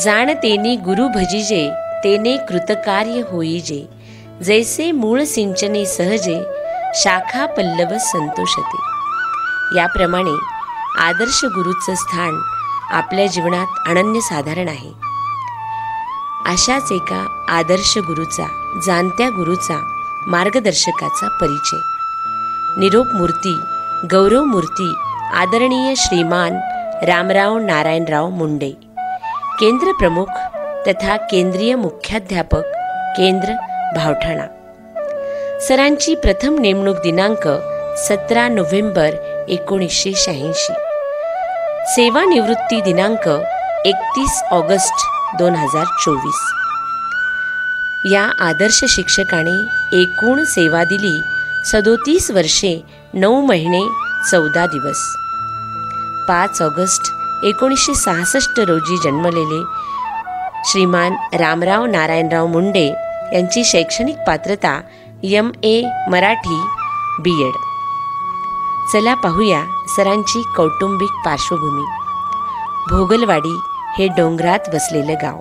जाण तेने गुरु भजिजे, तेने कृतकार्य होईजे. जैसे मूळ सिंचने सहजे, शाखा पल्लव संतोषते. याप्रमाणे आदर्श गुरुचं स्थान आपल्या जीवनात अनन्यसाधारण आहे. अशाच एका आदर्श गुरुचा, जाणत्या गुरुचा, मार्गदर्शकाचा परिचय. निरोप मूर्ती, गौरव मूर्ती आदरणीय श्रीमान रामराव नारायणराव मुंडे, केंद्र प्रमुख तथा केंद्रीय मुख्याध्यापक, केंद्र भावठाणा. सरांची प्रथम नेमणूक दिनांक 17 नोव्हेंबर 1986. सेवानिवृत्ती दिनांक 31 ऑगस्ट 2024. या आदर्श शिक्षकाने एकूण सेवा दिली 37 वर्षे 9 महिने 14 दिवस. 5 ऑगस्ट 1966 रोजी जन्मलेले श्रीमान रामराव नारायणराव मुंडे यांची शैक्षणिक पात्रता MA मराठी BEd. चला पाहूया सरांची कौटुंबिक पार्श्वभूमी. भोगलवाडी हे डोंगरात वसलेलं गाव.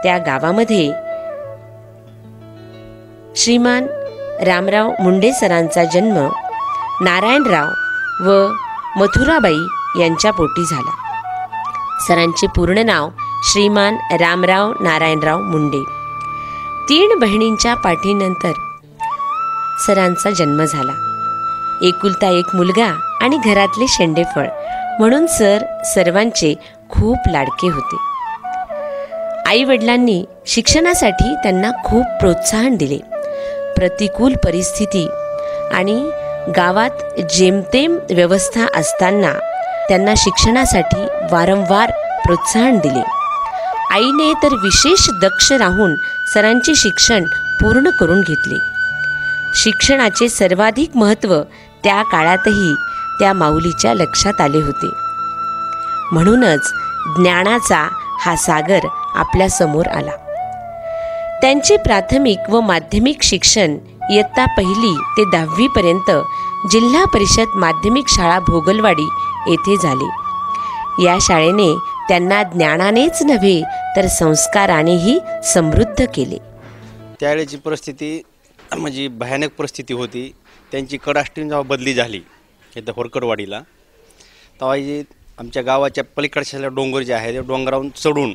त्या गावामध्ये श्रीमान रामराव मुंडे सरांचा जन्म नारायणराव व मथुराबाई यांच्या पोटी झाला. सरांचे पूर्ण नाव श्रीमान रामराव नारायणराव मुंडे. 3 बहिणींच्या पाठीनंतर सरांचा जन्म झाला. एकुलता एक मुलगा आणि घरातले शेंडेफळ म्हणून सर सर्वांचे खूप लाडके होते. आई वडिलांनी शिक्षणासाठी त्यांना खूप प्रोत्साहन दिले. प्रतिकूल परिस्थिती आणि गावात जेमतेम व्यवस्था असताना त्यांना शिक्षणासाठी वारंवार प्रोत्साहन दिले. आईने तर विशेष दक्ष राहून सरांचे शिक्षण पूर्ण करून घेतले. शिक्षणाचे सर्वाधिक महत्त्व त्या काळातही त्या माऊलीच्या लक्षात आले होते. म्हणूनच ज्ञानाचा हा सागर आपल्या समोर आला. त्यांचे प्राथमिक व माध्यमिक शिक्षण इयत्ता 1 ते 10वी पर्यंत जिल्हा परिषद माध्यमिक शाळा भोगलवाडी येथे झाले. या शाळेने त्यांना ज्ञानानेच नव्हे तर संस्कारानेही समृद्ध केले. त्यावेळेची परिस्थिती म्हणजे भयानक परिस्थिती होती. त्यांची कडाष्टीन जेव्हा बदली झाली इथं होरकडवाडीला, तेव्हा आमच्या गावाच्या पलीकडच्या डोंगर जे आहे त्या डोंगरावरून चढून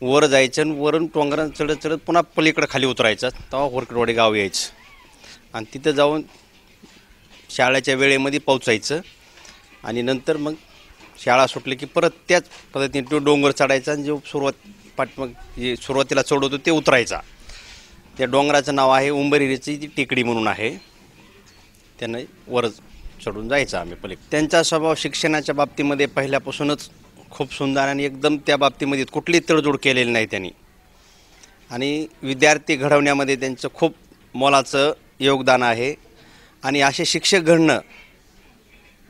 वर जायचं आणि वरून डोंगरात चढत चढत पुन्हा पलीकडे खाली उतरायचं. तेव्हा होरकडवाडी गाव यायचं आणि तिथं जाऊन शाळेच्या वेळेमध्ये पोचायचं आणि नंतर मग शाळा सुटली की परत त्याच पद्धतीने तो डोंगर चढायचा आणि जो जे सुरुवातीला चढवतो ते उतरायचा. त्या डोंगराचं नाव आहे उंबरेरीची ती टेकडी म्हणून आहे. त्यांना वर चढून जायचं आम्ही पलीकडे. त्यांचा स्वभाव शिक्षणाच्या बाबतीमध्ये पहिल्यापासूनच खूप सुंदर आणि एकदम त्या बाबतीमध्ये कुठलीच तडजोड केलेली नाही त्यांनी. आणि विद्यार्थी घडवण्यामध्ये त्यांचं खूप मोलाचं योगदान आहे. आणि असे शिक्षक घडणं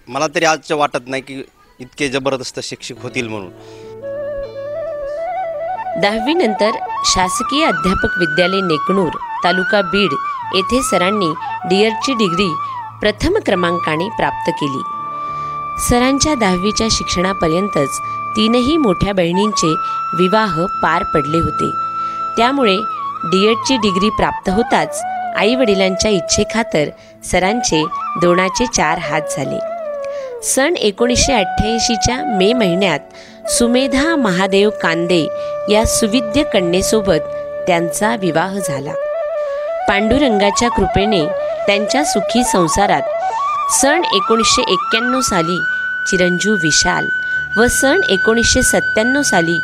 मला तरी आजचं वाटत नाही की इतके जबरदस्त शिक्षक होतील म्हणून. 10वी नंतर शासकीय अध्यापक विद्यालय नेकनूर तालुका बीड येथे सरांनी DEdची डिग्री प्रथम क्रमांकाने प्राप्त केली. सरांच्या 10वीच्या शिक्षणापर्यंतच 3ही मोठ्या बहिणींचे विवाह पार पडले होते. त्यामुळे DEdची डिग्री प्राप्त होताच आई वडिलांच्या इच्छेखातर सरांचे 2चे 4 हात झाले. सन 1988च्या मे महिन्यात सुमेधा महादेव कांदे या सुविद्य कन्येसोबत त्यांचा विवाह झाला. पांडुरंगाच्या कृपेने त्यांच्या सुखी संसारात सन 1991 साली चिरंजीव विशाल व सन 1997 साली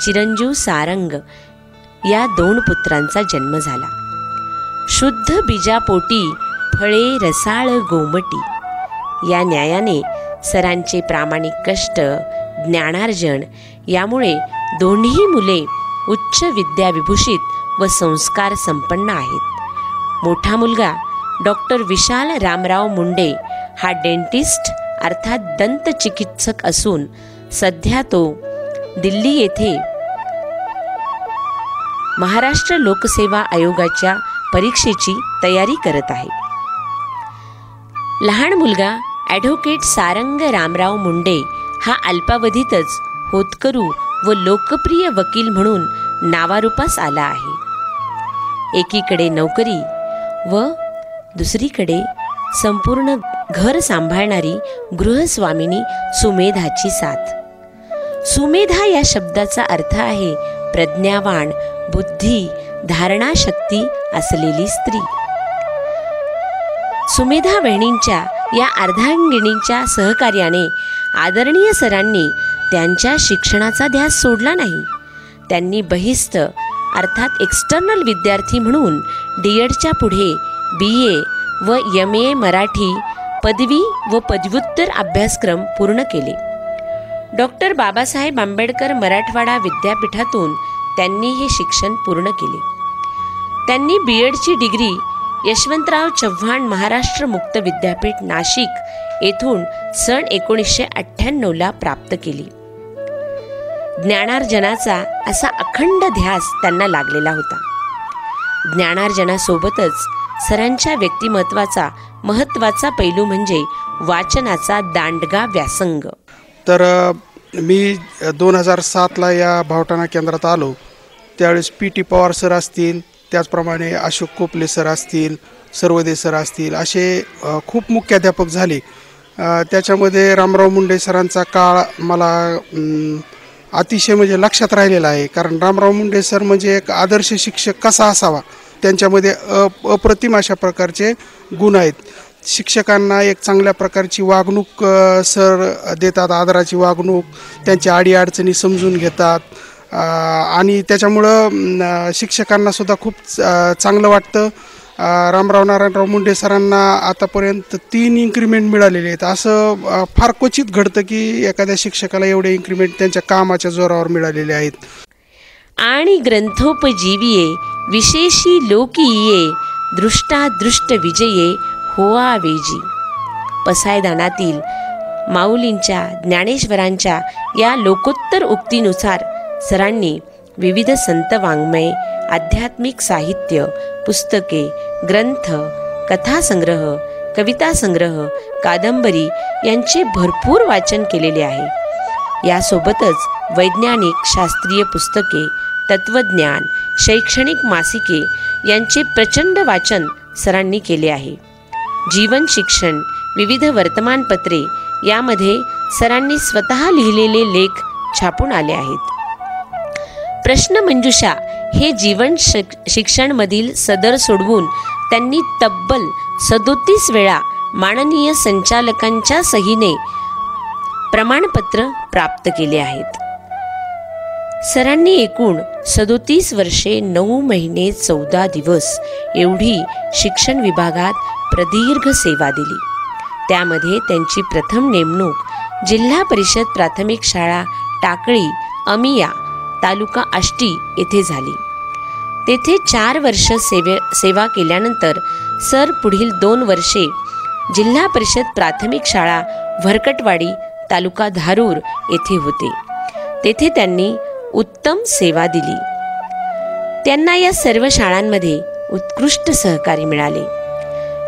चिरंजीव सारंग या 2 पुत्रांचा जन्म झाला. शुद्ध बीजापोटी फळे रसाळ गोमटी या न्यायाने सरांचे प्रामाणिक कष्ट, ज्ञानार्जन यामुळे दोन्ही मुले उच्च विद्याविभूषित व संस्कार संपन्न आहेत. मोठा मुलगा डॉक्टर विशाल रामराव मुंडे हा डेंटिस्ट अर्थात दंत चिकित्सक असून सध्या तो दिल्ली येथे महाराष्ट्र लोकसेवा आयोगाच्या परीक्षेची तयारी करत आहे. लहान मुलगा ॲडव्होकेट सारंग रामराव मुंडे हा अल्पावधीतच होतकरू व लोकप्रिय वकील म्हणून नावारूपास आला आहे. एकीकडे नोकरी व दुसरीकडे संपूर्ण घर सांभाळणारी गृहस्वामिनी सुमेधाची साथ. सुमेधा या शब्दाचा अर्थ आहे प्रज्ञावान, बुद्धी, धारणाशक्ती असलेली स्त्री. सुमेधा वहिनींच्या या अर्धांगिनीच्या सहकार्याने आदरणीय सरांनी त्यांच्या शिक्षणाचा ध्यास सोडला नाही. त्यांनी बहिस्थ अर्थात एक्सटर्नल विद्यार्थी म्हणून DEDच्या पुढे BA व MA मराठी पदवी व पदव्युत्तर अभ्यासक्रम पूर्ण केले. डॉक्टर बाबासाहेब आंबेडकर मराठवाडा विद्यापीठातून त्यांनी हे शिक्षण पूर्ण केले. त्यांनी BEdची डिग्री यशवंतराव चव्हाण महाराष्ट्र मुक्त विद्यापीठ नाशिक येथून सन 1998 प्राप्त केली. ज्ञानार्जनाचा असा अखंड ध्यास त्यांना लागलेला होता. ज्ञानार्जनासोबतच सरांच्या व्यक्तिमत्वाचा महत्त्वाचा पैलू म्हणजे वाचनाचा दांडगा व्यासंग. तर मी 2007ला या भावटाणा केंद्रात आलो. त्यावेळेस PT पवार सर असतील, त्याचप्रमाणे अशोक कोपले सर असतील, सर्वदे सर असतील, असे खूप मुख्याध्यापक झाले. त्याच्यामध्ये रामराव मुंडे सरांचा काळ मला अतिशय म्हणजे लक्षात राहिलेला आहे. कारण रामराव मुंडे सर म्हणजे एक आदर्श शिक्षक कसा असावा, त्यांच्यामध्ये अप्रतिम अशा प्रकारचे गुण आहेत. शिक्षकांना एक चांगल्या प्रकारची वागणूक सर देतात, आदराची वागणूक, त्यांच्या अडीअडचणी समजून घेतात आणि त्याच्यामुळं शिक्षकांनासुद्धा खूप चांगलं वाटतं. रामराव नारायणराव मुंडे सरांना आतापर्यंत 3 इन्क्रीमेंट मिळालेले आहेत. असं फार क्वचित घडतं की एखाद्या शिक्षकाला एवढे इन्क्रीमेंट त्यांच्या कामाच्या जोरावर मिळालेले आहेत. आणि ग्रंथोपजीविये विशेषी लोकीये दृष्टादृष्ट विजये होआ वेजी. पसायदानातील माऊलींच्या ज्ञानेश्वरांच्या या लोकोत्तर उक्तीनुसार सरांनी विविध संत वाङ्मय, आध्यात्मिक साहित्य, पुस्तके, ग्रंथ, कथासंग्रह, कवितासंग्रह, कादंबरी यांचे भरपूर वाचन केलेले आहे. यासोबतच वैज्ञानिक शास्त्रीय पुस्तके, तत्वज्ञान, शैक्षणिक मासिके यांचे प्रचंड वाचन सरांनी केले आहे. जीवन शिक्षण, विविध वर्तमानपत्रे यामध्ये सरांनी स्वतः लिहिलेले लेख छापून आले आहेत. प्रश्नमंजुषा हे जीवन शिक्षणमधील सदर सोडवून त्यांनी तब्बल 37 वेळा माननीय संचालकांच्या सहीने प्रमाणपत्र प्राप्त केले आहेत. सरांनी एकूण 37 वर्षे 9 महिने 14 दिवस एवढी शिक्षण विभागात प्रदीर्घ सेवा दिली. त्यामध्ये त्यांची प्रथम नेमणूक जिल्हा परिषद प्राथमिक शाळा टाकळी अमिया तालुका आष्टी येथे झाली. तेथे 4 वर्ष सेवा केल्यानंतर सर पुढील 2 वर्षे जिल्हा परिषद प्राथमिक शाळा भरकटवाडी तालुका धारूर येथे होते. तेथे त्यांनी उत्तम सेवा दिली. त्यांना या सर्व शाळांमध्ये उत्कृष्ट सहकार्य मिळाले.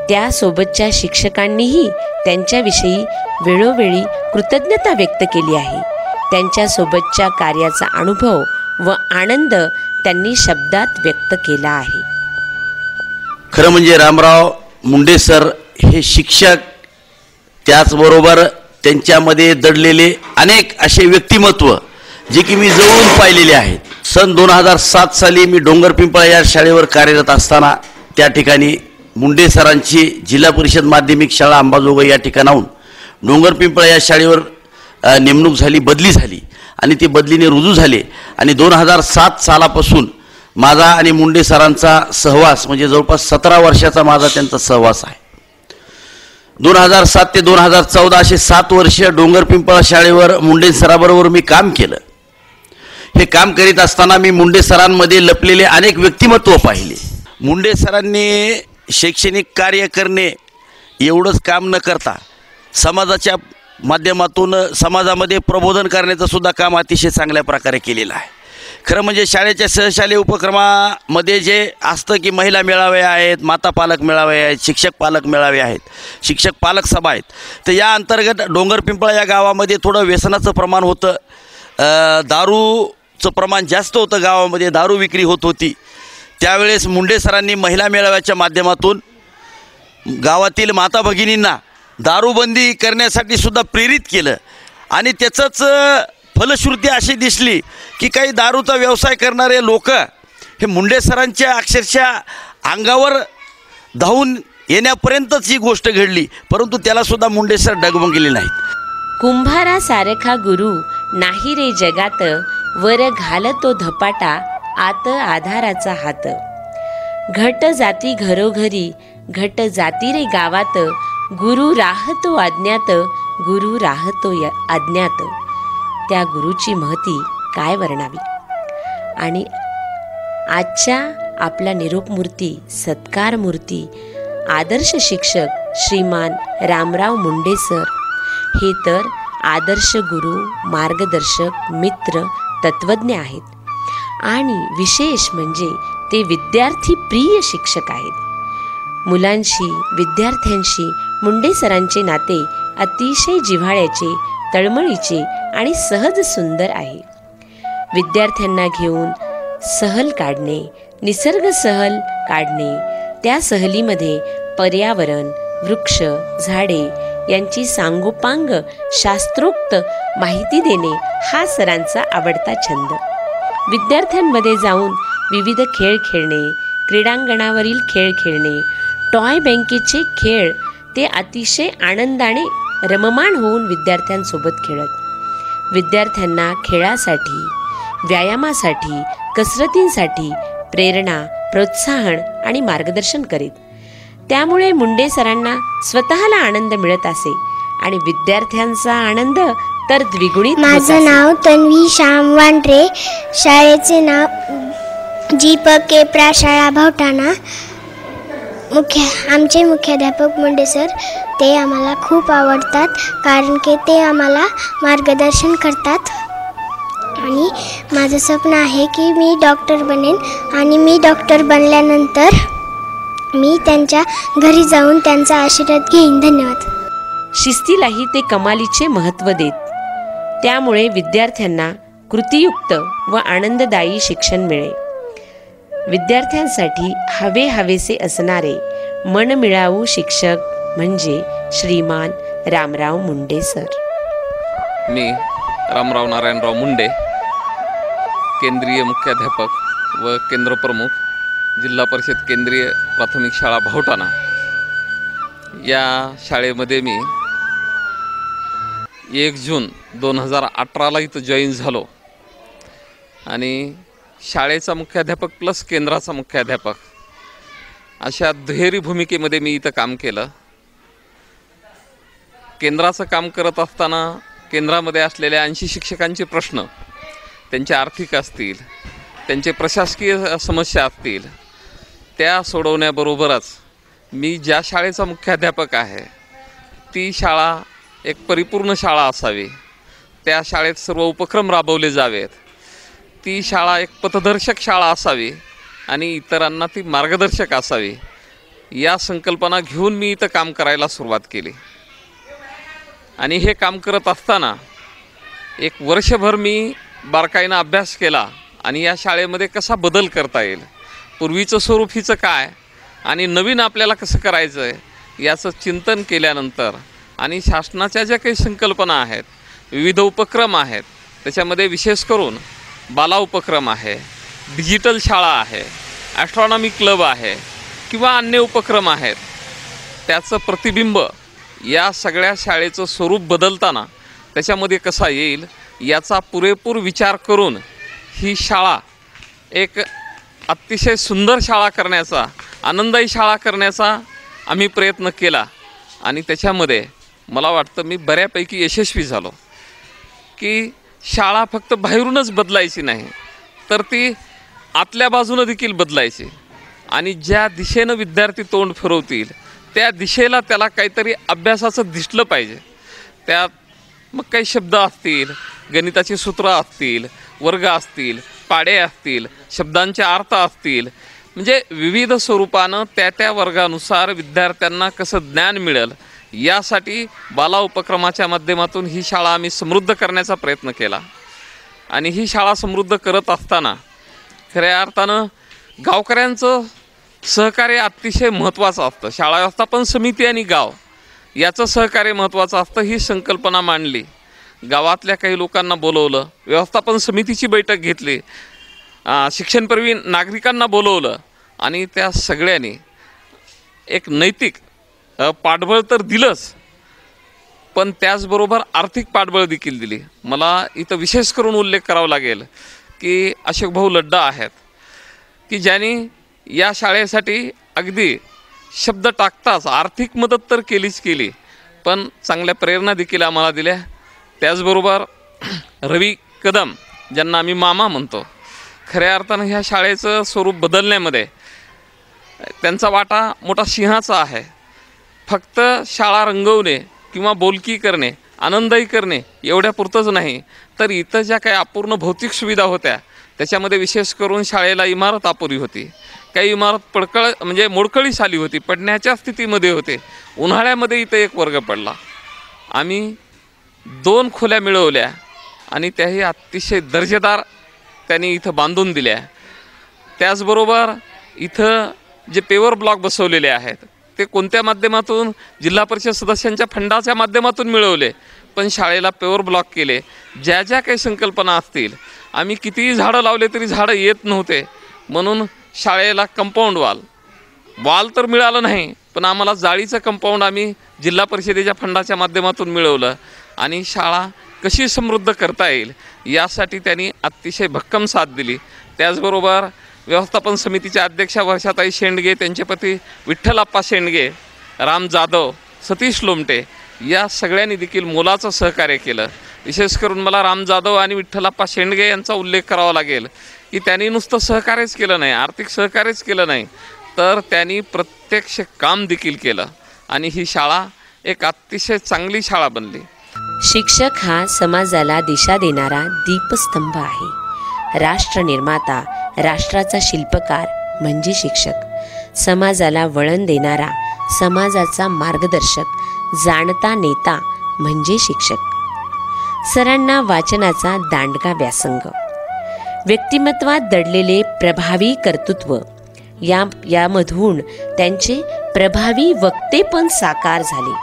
त्यासोबतच्या शिक्षकांनीही त्यांच्याविषयी वेळोवेळी कृतज्ञता व्यक्त केली आहे. त्यांच्यासोबतच्या कार्याचा अनुभव व आनंद त्यांनी शब्दात व्यक्त केला आहे. खरं म्हणजे रामराव मुंडे सर हे शिक्षक, त्याचबरोबर त्यांच्यामध्ये दडलेले अनेक असे व्यक्तिमत्व जे की मी जवळून पाहिलेले आहेत. सन 2007 साली मी डोंगरपिंपळा या शाळेवर कार्यरत असताना त्या ठिकाणी मुंडे सरांची जिल्हा परिषद माध्यमिक शाळा अंबाजोगाई या ठिकाणाहून डोंगरपिंपळा या शाळेवर नेमणूक झाली, बदली झाली आणि ती बदलीने रुजू झाले. आणि 2007 सालापासून माझा आणि मुंडे सरांचा सहवास म्हणजे जवळपास 17 वर्षाचा माझा त्यांचा सहवास आहे. 2007 ते 2014 असे 7 वर्ष डोंगरपिंपळा शाळेवर मुंडे सराबरोबर मी काम केलं. हे काम करीत असताना मी मुंडे सरांमध्ये लपलेले अनेक व्यक्तिमत्व पाहिले. मुंडे सरांनी शैक्षणिक कार्य करणे एवढंच काम न करता समाजाच्या माध्यमातून समाजामध्ये प्रबोधन करण्याचं सुद्धा काम अतिशय चांगल्या प्रकारे केलेलं आहे. खरं म्हणजे शाळेच्या सहशालेय उपक्रमामध्ये जे असतं की महिला मेळावे आहेत, माता पालक मेळावे आहेत, शिक्षक पालक मेळावे आहेत, शिक्षक पालक सभा आहेत, तर या अंतर्गत डोंगरपिंपळा या गावामध्ये थोडं व्यसनाचं प्रमाण होतं. दारूचं प्रमाण जास्त होतं, गावामध्ये दारू विक्री होत होती, त्यावेळेस मुंडे सरांनी महिला मेळाव्याच्या माध्यमातून गावातील माता भगिनींना दारूबंदी करण्यासाठी सुद्धा प्रेरित केलं आणि त्याचंच फलश्रुती अशी दिसली की काही दारूचा व्यवसाय करणारे लोक हे मुंडे सरांच्या अक्षरशः अंगावर धावून येण्यापर्यंतच ही गोष्ट घडली, परंतु त्यालासुद्धा मुंडे सर डगमगले नाहीत. कुंभारा सारखा गुरु नाही रे जगात, वर घालतो धपाटा आत आधाराचा हात. घट जाती घरोघरी, घट जाती रे गावात, गुरु राहतो अज्ञात, गुरु राहतो अज्ञात. त्या गुरुची महती काय वर्णावी. आणि आजच्या आपला निरोपमूर्ती, सत्कार मूर्ती, आदर्श शिक्षक श्रीमान रामराव मुंडे सर हे तर आदर्श गुरु, मार्गदर्शक, मित्र, तत्वज्ञ आहेत. आणि विशेष म्हणजे ते विद्यार्थी प्रिय शिक्षक आहेत. मुलांशी, विद्यार्थ्यांशी मुंडे सरांचे नाते अतिशय जिव्हाळ्याचे, तळमळीचे आणि सहज सुंदर आहे. विद्यार्थ्यांना घेऊन सहल काढणे, निसर्ग सहल काढणे, त्या सहलीमध्ये पर्यावरण, वृक्ष, झाडे यांची सांगोपांग शास्त्रोक्त माहिती देणे हा सरांचा आवडता छंद. विद्यार्थ्यांमध्ये जाऊन विविध खेळ खेळणे, क्रीडांगणावरील खेळ खेळणे, टॉय बँकेचे खेळ ते अतिशय आनंदाने रममाण होऊन विद्यार्थ्यांसोबत खेळत. विद्यार्थ्यांना खेळासाठी, व्यायामासाठी, कसरतींसाठी प्रेरणा, प्रोत्साहन आणि मार्गदर्शन करीत. त्यामुळे मुंडे सरांना स्वतःला आनंद मिळत असे आणि विद्यार्थ्यांचा आनंद तर द्विगुणित. माझं नाव तन्वी श्याम वांड्रे, शाळेचे नाव जी.प.के. शाळा भवठाणा. आमचे मुख्याध्यापक मुंडे सर ते आम्हाला खूप आवडतात, कारण की ते आम्हाला मार्गदर्शन करतात. आणि माझं स्वप्न आहे की मी डॉक्टर बनेन आणि मी डॉक्टर बनल्यानंतर मी त्यांच्या घरी जाऊन त्यांचा आशीर्वाद घेईन. धन्यवाद. शिस्तीलाही ते कमालीचे महत्त्व देत. त्यामुळे विद्यार्थ्यांना कृतीयुक्त व आनंददायी शिक्षण मिळे. विद्यार्थ्यांसाठी हवेसे असणारे मनमिळावू शिक्षक म्हणजे श्रीमान रामराव मुंडे सर. मी रामराव नारायणराव मुंडे, केंद्रीय मुख्याध्यापक व केंद्रप्रमुख, जिल्हा परिषद केंद्रीय प्राथमिक शाळा भवठाणा या शाळेमध्ये मी 1 जून 2018 इथं जॉईन झालो आणि शाळेचा मुख्याध्यापक प्लस केंद्राचा मुख्याध्यापक अशा दुहेरी भूमिकेमध्ये मी इथं काम केलं. केंद्राचं काम करत असताना केंद्रामध्ये असलेल्या 80 शिक्षकांचे प्रश्न, त्यांचे आर्थिक असतील, त्यांचे प्रशासकीय समस्या असतील, त्या सोडवण्याबरोबरच मी ज्या शाळेचा मुख्याध्यापक आहे ती शाळा एक परिपूर्ण शाळा असावी, त्या शाळेत सर्व उपक्रम राबवले जावेत, ती शाळा एक पथदर्शक शाळा असावी आणि इतरांना ती मार्गदर्शक असावी, या संकल्पना घेऊन मी इथं काम करायला सुरुवात केली. आणि हे काम करत असताना एक वर्षभर मी बारकाईनं अभ्यास केला आणि या शाळेमध्ये कसा बदल करता येईल, पूर्वीचं स्वरूप हिचं काय आणि नवीन आपल्याला कसं करायचं आहे याचं चिंतन केल्यानंतर आणि शासनाच्या ज्या काही संकल्पना आहेत, विविध उपक्रम आहेत, त्याच्यामध्ये विशेष करून बाला उपक्रम आहे, डिजिटल शाळा आहे, ॲस्ट्रॉनॉमी क्लब आहे किंवा अन्य उपक्रम आहेत, त्याचं प्रतिबिंब या सगळ्या शाळेचं स्वरूप बदलताना त्याच्यामध्ये कसा येईल याचा पुरेपूर विचार करून ही शाळा एक अतिशय सुंदर शाळा करण्याचा, आनंदायी शाळा करण्याचा आम्ही प्रयत्न केला. आणि त्याच्यामध्ये मला वाटतं मी बऱ्यापैकी यशस्वी झालो की शाळा फक्त बाहेरूनच बदलायची नाही तर ती आतल्या बाजूनं देखील बदलायची आणि ज्या दिशेनं विद्यार्थी तोंड फिरवतील त्या दिशेला त्याला काहीतरी अभ्यासाचं दिसलं पाहिजे. त्यात मग काही शब्द असतील, गणिताची सूत्र असतील, वर्ग असतील, पाढे असतील, शब्दांचे अर्थ असतील, म्हणजे विविध स्वरूपानं त्या वर्गानुसार विद्यार्थ्यांना कसं ज्ञान मिळेल यासाठी बाला उपक्रमाच्या माध्यमातून ही शाळा आम्ही समृद्ध करण्याचा प्रयत्न केला. आणि ही शाळा समृद्ध करत असताना खऱ्या अर्थानं गावकऱ्यांचं सहकार्य अतिशय महत्त्वाचं असतं. शाळा व्यवस्थापन समिती आणि गाव याचं सहकार्य महत्त्वाचं असतं. ही संकल्पना मांडली. गावातल्या काही लोकांना बोलवलं, व्यवस्थापन समितीची बैठक घेतली, शिक्षणप्रवीण नागरिकांना बोलवलं आणि त्या सगळ्यांनी एक नैतिक पाठबळ तर दिलंच, पण त्याचबरोबर आर्थिक पाठबळ देखील दिली. मला इथं विशेष करून उल्लेख करावा लागेल की अशोकभाऊ लड्डा आहेत की ज्यांनी या शाळेसाठी अगदी शब्द टाकताच आर्थिक मदत तर केलीच केली, पण चांगल्या प्रेरणा देखील आम्हाला दिल्या. त्याचबरोबर रवी कदम ज्यांना आम्ही मामा म्हणतो, खऱ्या अर्थानं ह्या शाळेचं स्वरूप बदलण्यामध्ये त्यांचा वाटा मोठा सिंहाचा आहे. फक्त शाळा रंगवणे किंवा बोलकी करणे, आनंदही करणे एवढ्यापुरतंच नाही, तर इथं ज्या काही अपूर्ण भौतिक सुविधा होत्या त्याच्यामध्ये विशेष करून शाळेला इमारत अपुरी होती. काही इमारत मोडकळीस आली होती, पडण्याच्या स्थितीमध्ये होते. उन्हाळ्यामध्ये इथं एक वर्ग पडला. आम्ही 2 खोल्या मिळवल्या आणि त्याही अतिशय दर्जेदार त्यांनी इथं बांधून दिल्या. त्याचबरोबर इथं जे पेवर ब्लॉक बसवलेले आहेत ते कोणत्या माध्यमातून, जिल्हा परिषद सदस्यांच्या फंडाच्या माध्यमातून मिळवले, पण शाळेला पेवर ब्लॉक केले. ज्या ज्या काही संकल्पना असतील, आम्ही कितीही झाडं लावले तरी झाडं येत नव्हते, म्हणून शाळेला कंपाऊंड वाल तर मिळालं नाही, पण आम्हाला जाळीचं कंपाऊंड आम्ही जिल्हा परिषदेच्या फंडाच्या माध्यमातून मिळवलं आणि शाळा कशी समृद्ध करता येईल यासाठी त्यांनी अतिशय भक्कम साथ दिली. त्याचबरोबर व्यवस्थापन समितीच्या अध्यक्षा वर्षाताई शेंडगे, त्यांचे पती विठ्ठलाप्पा शेंडगे, राम जाधव, सतीश लोमटे या सगळ्यांनी देखील मोलाचं सहकार्य केलं. विशेष करून मला राम जाधव आणि विठ्ठलाप्पा शेंडगे यांचा उल्लेख करावा लागेल की त्यांनी नुसतं सहकार्यच केलं नाही, आर्थिक सहकार्यच केलं नाही, तर त्यांनी प्रत्यक्ष काम देखील केलं आणि ही शाळा एक अतिशय चांगली शाळा बनली. शिक्षक हा समाजाला दिशा देणारा दीपस्तंभ आहे. राष्ट्रनिर्माता, राष्ट्राचा शिल्पकार म्हणजे शिक्षक. समाजाला वळण देणारा, समाजाचा मार्गदर्शक, जाणता नेता म्हणजे शिक्षक. सरांना वाचनाचा दांडगा व्यासंग, व्यक्तिमत्वात दडलेले प्रभावी कर्तृत्व, यामधून त्यांचे प्रभावी वक्तेपण साकार झाले.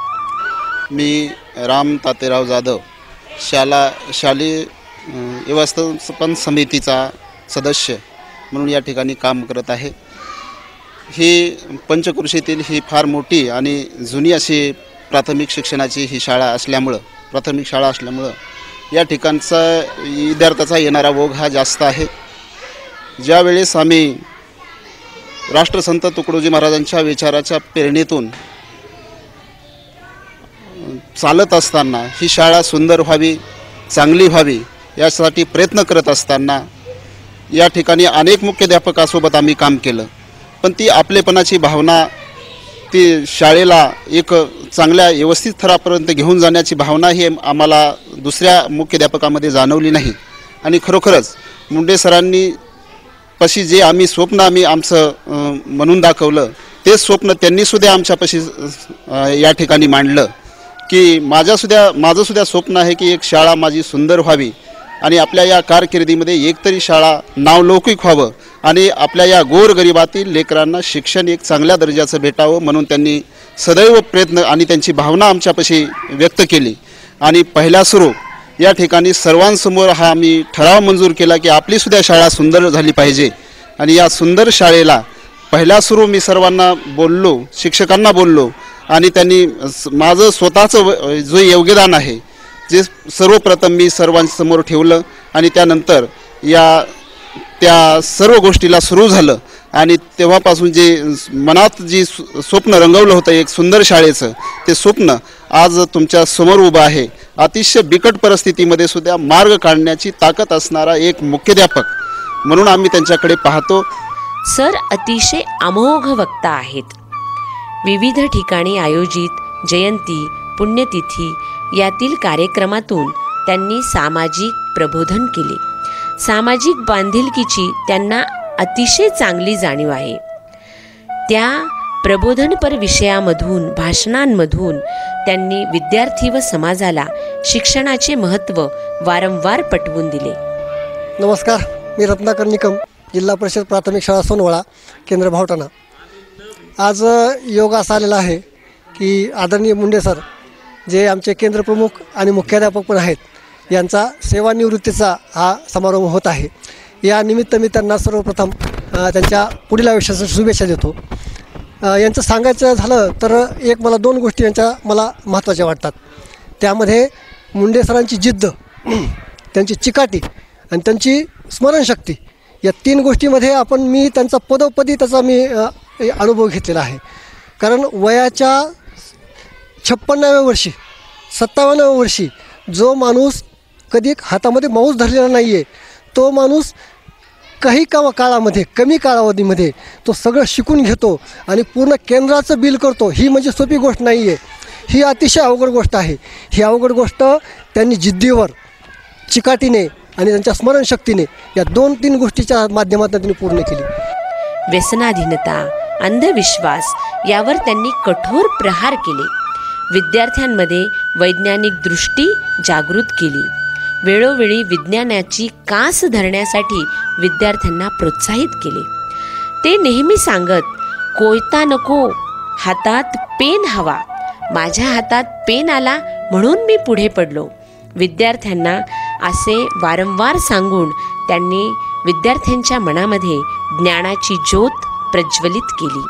मी राम तातेराव जाधव शालेय व्यवस्थापन समितीचा सदस्य म्हणून या ठिकाणी काम करत आहे. ही पंचक्रोशीतील ही फार मोठी आणि जुनी अशी प्राथमिक शिक्षणाची ही प्राथमिक शाळा असल्यामुळं या ठिकाणचा विद्यार्थ्याचा येणारा ओघ हा जास्त आहे. ज्यावेळेस आम्ही राष्ट्रसंत तुकडोजी महाराजांच्या विचाराच्या प्रेरणेतून चालत असताना ही शाळा सुंदर व्हावी, चांगली व्हावी यासाठी प्रयत्न करत असताना या ठिकाणी अनेक मुख्याध्यापकासोबत आम्ही काम केलं, पण ती आपलेपणाची भावना, ती शाळेला एक चांगल्या व्यवस्थित थरापर्यंत घेऊन जाण्याची भावना ही आम्हाला दुसऱ्या मुख्याध्यापकामध्ये जाणवली नाही. आणि खरोखरच मुंडे सरांनी पशी जे स्वप्न आमचं म्हणून दाखवलं, ते स्वप्न त्यांनीसुद्धा आमच्यापाशी या ठिकाणी मांडलं की माझंसुद्धा स्वप्न आहे की एक शाळा माझी सुंदर व्हावी आणि आपल्या या कारकिर्दीमध्ये एकतरी शाळा नावलौकिक व्हावं आणि आपल्या या गोरगरिबातील लेकरांना शिक्षण एक चांगल्या दर्जाचं भेटावं म्हणून त्यांनी सदैव प्रयत्न आणि त्यांची भावना आमच्यापाशी व्यक्त केली. आणि पहिला सुरू या ठिकाणी सर्वांसमोर हा आम्ही ठराव मंजूर केला की आपलीसुद्धा शाळा सुंदर झाली पाहिजे. आणि या सुंदर शाळेला पहिला सुरू मी सर्वांना बोललो, शिक्षकांना बोललो आणि त्यांनी माझं स्वतःचं जो योगदान आहे जे सर्वप्रथम मी सर्वांसमोर ठेवलं आणि त्यानंतर त्या सर्व गोष्टीला सुरू झालं. आणि तेव्हापासून जे मनात जी स्वप्न रंगवलं होतं एक सुंदर शाळेचं, ते स्वप्न आज तुमच्या समोर उभं आहे. अतिशय बिकट परिस्थितीमध्ये सुद्धा मार्ग काढण्याची ताकद असणारा एक मुख्याध्यापक म्हणून आम्ही त्यांच्याकडे पाहतो. सर अतिशय अमोघ वक्ता आहेत. विविध ठिकाणी आयोजित जयंती, पुण्यतिथी यातील कार्यक्रमातून त्यांनी सामाजिक प्रबोधन केले. सामाजिक बांधिलकीची त्यांना अतिशय चांगली जाणीव आहे. त्या प्रबोधनपर विषयामधून, भाषणांमधून त्यांनी विद्यार्थी व समाजाला शिक्षणाचे महत्त्व वारंवार पटवून दिले. नमस्कार, मी रत्नाकर निकम, जिल्हा परिषद प्राथमिक शाळा सोनवळा, केंद्र भावटाणा. आज योग असा आलेला आहे की आदरणीय मुंडे सर, जे आमचे केंद्र प्रमुख आणि मुख्याध्यापक पण आहेत, यांचा सेवानिवृत्तीचा हा समारंभ होत आहे. या निमित्त मी त्यांना सर्वप्रथम त्यांच्या पुढील आयुष्याच्या शुभेच्छा देतो. यांचं सांगायचं झालं तर मला 2 गोष्टी मला महत्त्वाच्या वाटतात. त्यामध्ये मुंडे सरांची जिद्द, त्यांची चिकाटी आणि त्यांची स्मरणशक्ती, या 3 गोष्टीमध्ये मी त्यांचा पदोपदी अनुभव घेतलेला आहे. कारण वयाच्या 56व्या वर्षी 57व्या वर्षी जो माणूस कधी हातामध्ये माऊस धरलेला नाही आहे, तो माणूस काही काळामध्ये, कमी कालावधीमध्ये तो सगळं शिकून घेतो आणि पूर्ण केंद्राचं बिल करतो. ही म्हणजे सोपी गोष्ट नाही आहे, ही अतिशय अवघड गोष्ट आहे. ही अवघड गोष्ट त्यांनी जिद्दीवर, चिकाटीने आणि त्यांच्या स्मरणशक्तीने या 2-3 गोष्टीच्या माध्यमातून त्यांनी पूर्ण केली. व्यसनाधीनता, अंधविश्वास यावर त्यांनी कठोर प्रहार केले. विद्यार्थ्यांमध्ये वैज्ञानिक दृष्टी जागृत केली. वेळोवेळी विज्ञानाची कास धरण्यासाठी विद्यार्थ्यांना प्रोत्साहित केले. ते नेहमी सांगत, कोयता नको, हातात पेन हवा. माझ्या हातात पेन आला म्हणून मी पुढे पडलो. विद्यार्थ्यांना असे वारंवार सांगून त्यांनी विद्यार्थ्यांच्या मनामध्ये ज्ञानाची ज्योत प्रज्वलित केली.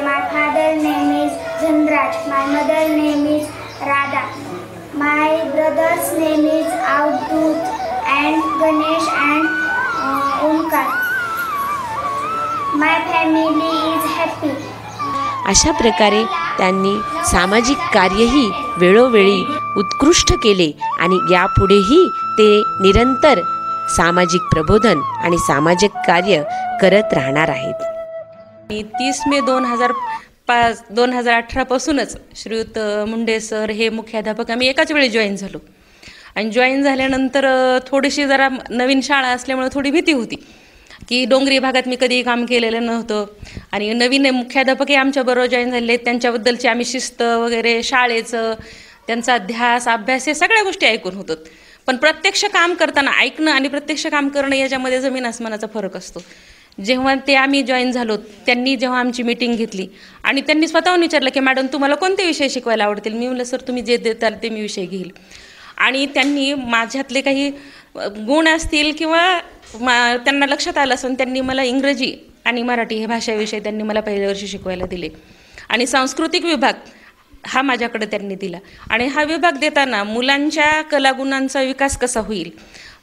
My father name is Dhanraj. My mother name is Radha. My brother's name is Avdut and Ganesh and Omkar. My family is happy. अशा प्रकारे त्यांनी सामाजिक कार्यही वेळोवेळी उत्कृष्ट केले आणि यापुढेही ते निरंतर सामाजिक प्रबोधन आणि सामाजिक कार्य करत राहणार आहेत. 30 मे 2018 पासूनच श्रीयुत मुंडे सर हे मुख्याध्यापक आम्ही एकाच वेळी जॉईन झालो. आणि जॉईन झाल्यानंतर थोडीशी जरा नवीन शाळा असल्यामुळे थोडी भीती होती की डोंगरी भागात मी कधी काम केलेलं नव्हतं आणि नवीन मुख्याध्यापकही आमच्याबरोबर जॉईन झालेले आहेत. त्यांच्याबद्दलची आम्ही शिस्त वगैरे, शाळेचं त्यांचा ध्यास, अभ्यास, हे सगळ्या गोष्टी ऐकून होतो. पण प्रत्यक्ष काम करताना ऐकणं आणि प्रत्यक्ष काम करणं याच्यामध्ये जमीन आसमानाचा फरक असतो. जेव्हा आम्ही जॉईन झालो, त्यांनी जेव्हा आमची मीटिंग घेतली आणि त्यांनी स्वतःहून विचारलं की मॅडम तुम्हाला कोणते विषय शिकवायला आवडतील. मी म्हटलं सर तुम्ही जे देताल ते मी विषय घेईल. आणि त्यांनी माझ्यातले काही गुण असतील किंवा त्यांना लक्षात आलं असून त्यांनी मला इंग्रजी आणि मराठी हे भाषा विषय त्यांनी मला पहिल्या वर्षी शिकवायला दिले. आणि सांस्कृतिक विभाग हा माझ्याकडे त्यांनी दिला. आणि हा विभाग देताना मुलांच्या कलागुणांचा विकास कसा होईल,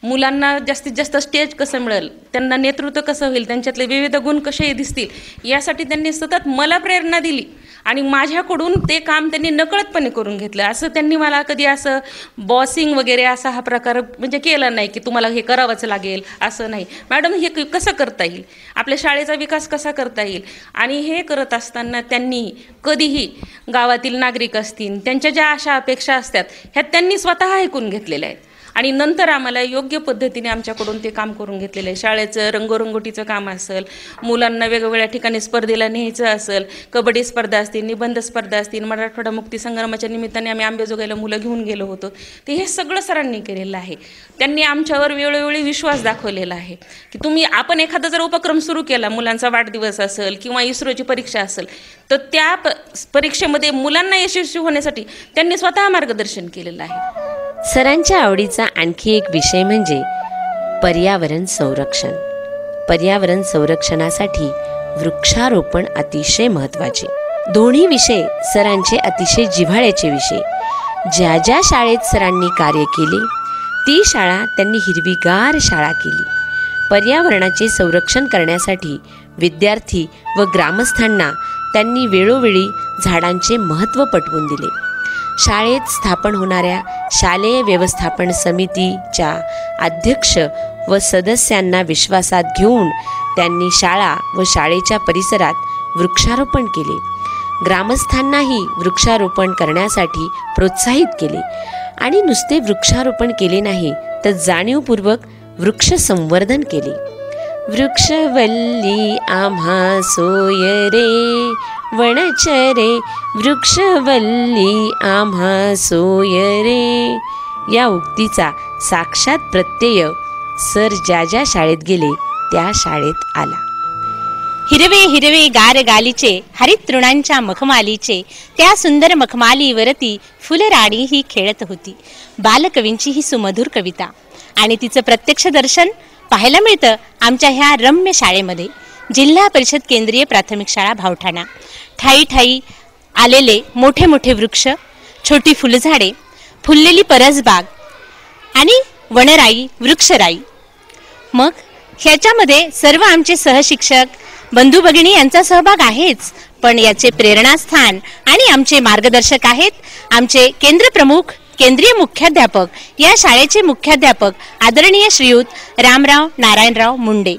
मुलांना जास्तीत जास्त स्टेज कसं मिळेल, त्यांना नेतृत्व कसं होईल, त्यांच्यातले विविध गुण कसे दिसतील, यासाठी त्यांनी सतत मला प्रेरणा दिली. आणि माझ्याकडून ते काम त्यांनी नकळतपणे करून घेतलं. असं त्यांनी मला कधी असं बॉसिंग वगैरे असा हा प्रकार म्हणजे केला नाही की तुम्हाला हे करावंच लागेल, असं नाही. मॅडम हे कसं करता येईल, आपल्या शाळेचा विकास कसा करता येईल. आणि हे करत असताना त्यांनी कधीही गावातील नागरिक असतील, त्यांच्या ज्या आशा अपेक्षा असतात ह्या त्यांनी स्वतः ऐकून घेतलेल्या आहेत. आणि नंतर आम्हाला योग्य पद्धतीने आमच्याकडून ते काम करून घेतलेलं आहे. शाळेचं रंगरंगोटीचं काम असेल, मुलांना वेगवेगळ्या ठिकाणी स्पर्धेला न्यायचं असेल, कबड्डी स्पर्धा असतील, निबंध स्पर्धा असतील, मराठवाडा मुक्ती संग्रामाच्या निमित्ताने आम्ही आंबेजोगाईला मुलं घेऊन गेलो होतो, ते हे सगळं सरांनी केलेलं आहे. त्यांनी आमच्यावर वेळोवेळी विश्वास दाखवलेला आहे की आपण एखादा जर उपक्रम सुरू केला, मुलांचा वाढदिवस असेल किंवा इस्रोची परीक्षा असेल, तर त्या परीक्षेमध्ये मुलांना यशस्वी होण्यासाठी त्यांनी स्वतः मार्गदर्शन केलेलं आहे. सरांच्या आवडीचा आणखी एक विषय म्हणजे पर्यावरण संरक्षण. पर्यावरण संरक्षणासाठी वृक्षारोपण अतिशय महत्त्वाचे. दोन्ही विषय सरांचे अतिशय जिव्हाळ्याचे विषय. ज्या ज्या शाळेत सरांनी कार्य केले ती शाळा त्यांनी हिरवीगार शाळा केली. पर्यावरणाचे संरक्षण करण्यासाठी विद्यार्थी व ग्रामस्थांना त्यांनी वेळोवेळी झाडांचे महत्त्व पटवून दिले. शाळेत स्थापन होणाऱ्या शालेय व्यवस्थापन समितीच्या अध्यक्ष व सदस्यांना विश्वासात घेऊन त्यांनी शाळा व शाळेच्या परिसरात वृक्षारोपण केले. ग्रामस्थांनाही वृक्षारोपण करण्यासाठी प्रोत्साहित केले. आणि नुसते वृक्षारोपण केले नाही तर जाणीवपूर्वक वृक्ष संवर्धन केले. वृक्षवल्ली आम्हा सोय रे, वनचरे वृक्षवल्ली आम्हा सोय रे, या उक्तीचा साक्षात प्रत्यय सर ज्या ज्या शाळेत गेले त्या शाळेत आला. हिरवे हिरवे गार गालीचे हरित तृणांच्या मखमालीचे त्या सुंदर मखमालीवरती फुलराणी ही खेळत होती. बालकवींची ही सुमधुर कविता आणि तिचं प्रत्यक्ष दर्शन पाहायला मिळतं आमच्या ह्या रम्य शाळेमध्ये. जिल्हा परिषद केंद्रीय प्राथमिक शाळा भावठाणा. ठाई ठाई आलेले मोठे मोठे वृक्ष, छोटी फुलझाडे, फुललेली परसबाग आणि वनराई, वृक्षराई. मग ह्याच्यामध्ये सर्व आमचे सहशिक्षक बंधू भगिनी यांचा सहभाग आहेच, पण याचे प्रेरणास्थान आणि आमचे मार्गदर्शक आहेत आमचे केंद्र प्रमुख, केंद्रीय मुख्याध्यापक, या शाळेचे मुख्याध्यापक आदरणीय श्रीयुत रामराव नारायणराव मुंडे.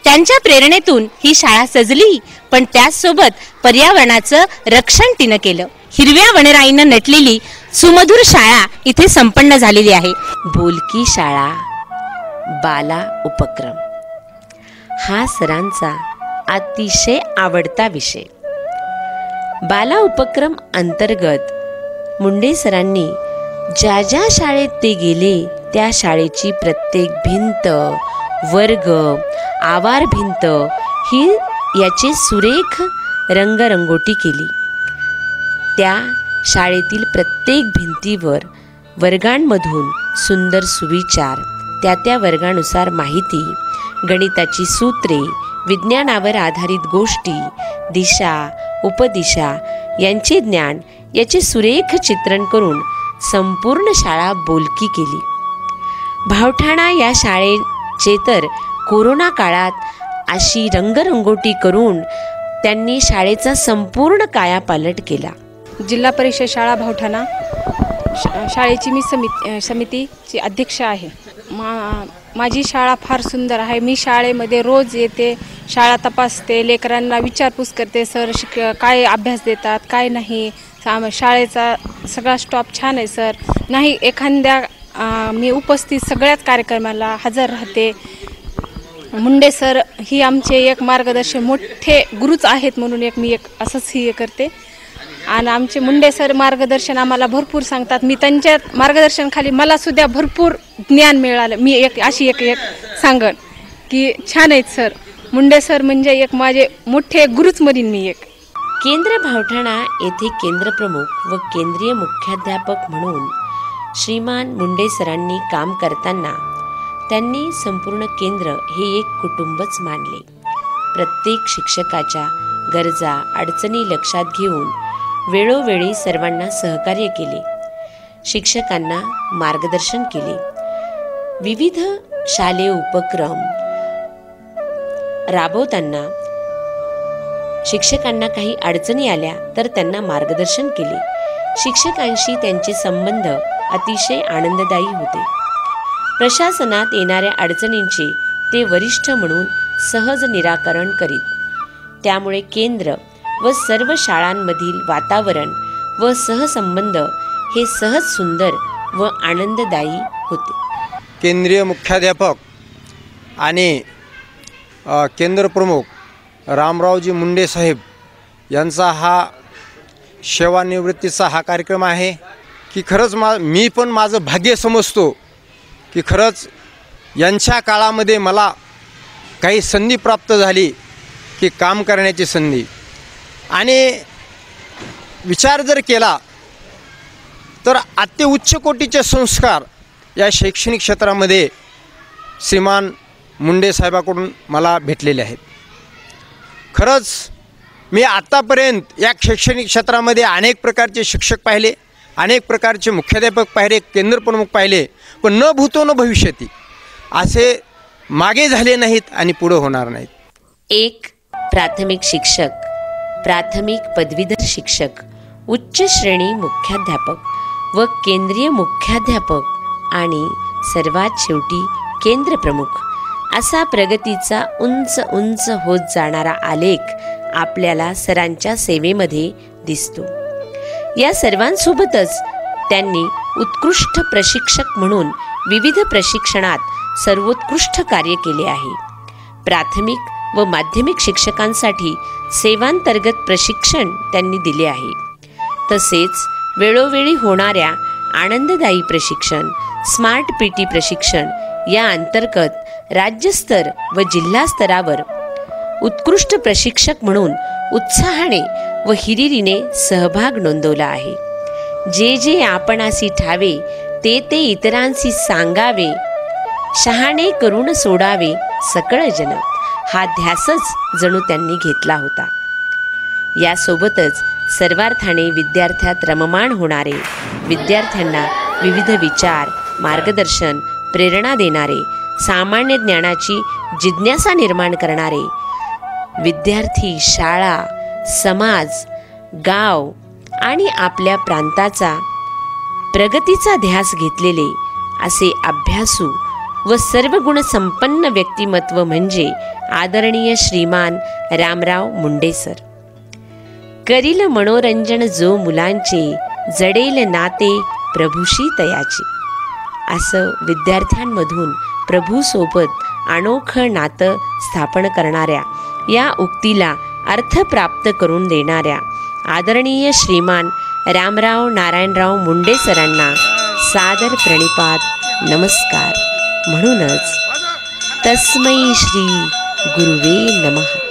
त्यांच्या प्रेरणेतून ही शाळा सजली, पण त्याचसोबत पर्यावरणाचं रक्षण तिनं केलं. हिरव्या वनराईनं नटलेली सुमधुर शाळा इथे संपन्न झालेली आहे. बोलकी शाळा बाला उपक्रम हा सरांचा अतिशय आवडता विषय. बाला उपक्रम अंतर्गत मुंडे सरांनी ज्या ज्या शाळेत ते गेले त्या शाळेची प्रत्येक भिंत, वर्ग, आवार भिंत ही याची सुरेख रंगरंगोटी केली. त्या शाळेतील प्रत्येक भिंतीवर वर्गांमधून सुंदर सुविचार, त्या त्या वर्गानुसार माहिती, गणिताची सूत्रे, विज्ञानावर आधारित गोष्टी, दिशा, उपदिशा यांचे ज्ञान याचे सुरेख चित्रण करून संपूर्ण शाळा बोलकी केली. भावठाणा या शाळेचे तर कोरोना काळात अशी रंगरंगोटी करून त्यांनी शाळेचा संपूर्ण कायापालट केला. जिल्हा परिषद शाळा भावठाणा शाळेची मी समितीची अध्यक्ष आहे. माझी शाळा फार सुंदर आहे. मी शाळेमध्ये रोज येते, शाळा तपासते, लेकरांना विचारपूस करते, सर काय अभ्यास देतात काय नाही. शाळेचा सगळा स्टॉप छान आहे सर. नाही एखाद्या मी उपस्थित सगळ्याच कार्यक्रमाला हजर राहते. मुंडे सर ही आमचे एक मार्गदर्शक मोठे गुरुच आहेत म्हणून मी असंच ही करते. आणि आमचे मुंडे सर मार्गदर्शन आम्हाला भरपूर सांगतात. मी त्यांच्या मार्गदर्शनाखाली मला सुद्धा भरपूर ज्ञान मिळालं. मी अशी एक सांगन की छान आहेत सर. मुंडे सर म्हणजे एक माझे मोठे गुरुच म्हणीन मी एक. केंद्र भावठाणा येथे केंद्र प्रमुख व केंद्रीय मुख्याध्यापक म्हणून श्रीमान मुंडे सरांनी काम करताना त्यांनी संपूर्ण केंद्र हे एक कुटुंबच मानले. प्रत्येक शिक्षकाच्या गरजा अडचणी लक्षात घेऊन वेळोवेळी सर्वांना सहकार्य केले, शिक्षकांना मार्गदर्शन केले. विविध शालेय उपक्रम राबवताना शिक्षकांना काही अडचणी आल्या तर त्यांना मार्गदर्शन केले. शिक्षकांशी त्यांचे संबंध अतिशय आनंददायी होते. प्रशासनात येणाऱ्या अडचणींचे ते वरिष्ठ म्हणून सहज निराकरण करीत. त्यामुळे केंद्र व सर्व शाळांमधील वातावरण व सहसंबंध हे सहज सुंदर व आनंददायी होते. केंद्रीय मुख्याध्यापक आणि केंद्र प्रमुख रामरावजी मुंडे साहेब यांचा हा सेवानिवृत्तीचा हा कार्यक्रम आहे की खरंच मी पण माझं भाग्य समजतो की खरंच यांच्या काळामध्ये मला काही संधी प्राप्त झाली की काम करण्याची संधी. आणि विचार जर केला तर अत्युच्च कोटीचे संस्कार या शैक्षणिक क्षेत्रामध्ये श्रीमान मुंडे साहेबाकडून मला भेटलेले आहेत. खरंच मी आत्तापर्यंत या शैक्षणिक क्षेत्रामध्ये अनेक प्रकारचे शिक्षक पाहिले, अनेक प्रकारचे मुख्याध्यापक पाहिले, केंद्रप्रमुख पाहिले, पण न भूतो न भविष्यती असे मागे झाले नाहीत आणि पुढे होणार नाहीत. एक प्राथमिक शिक्षक, प्राथमिक पदवीधर शिक्षक, उच्च श्रेणी मुख्याध्यापक व केंद्रीय मुख्याध्यापक आणि सर्वात शेवटी केंद्र प्रमुख असा प्रगतीचा उंच उंच होत जाणारा आलेख आपल्याला सरांच्या सेवेमध्ये दिसतो. या सर्वांसोबतच त्यांनी उत्कृष्ट प्रशिक्षक म्हणून विविध प्रशिक्षणात सर्वोत्कृष्ट कार्य केले आहे. प्राथमिक व माध्यमिक शिक्षकांसाठी सेवांतर्गत प्रशिक्षण त्यांनी दिले आहे. तसेच वेळोवेळी होणाऱ्या आनंददायी प्रशिक्षण, स्मार्ट पीटी प्रशिक्षण या अंतर्गत राज्यस्तर व जिल्हा स्तरावर उत्कृष्ट प्रशिक्षक म्हणून उत्साहाने व हिरिरीने सहभाग नोंदवला आहे. जे जे आपणासी ठावे ते ते इतरांसी सांगावे, शहाणे करून सोडावे सकळ जन, हा ध्यासच जणू त्यांनी घेतला होता. यासोबतच सर्वार्थाने विद्यार्थ्यात रममाण होणारे, विद्यार्थ्यांना विविध विचार, मार्गदर्शन, प्रेरणा देणारे, सामान्य ज्ञानाची जिज्ञासा निर्माण करणारे विद्यार्थी शाळा, समाज, गाव आणि आपल्या प्रांताचा प्रगतीचा ध्यास घेतलेले असे अभ्यासू व सर्व गुण संपन्न व्यक्तिमत्व म्हणजे आदरणीय श्रीमान रामराव मुंडे सर. करील मनोरंजन जो मुलांचे, जडेल नाते प्रभूशी तयाचे, असं विद्यार्थ्यांमधून प्रभूसोबत अनोखं नातं स्थापन करणाऱ्या, या उक्तीला अर्थ प्राप्त करून देणाऱ्या आदरणीय श्रीमान रामराव नारायणराव मुंडे सरांना सादर प्रणिपात, नमस्कार. म्हणूनच तस्मै श्री गुरुवे नमः.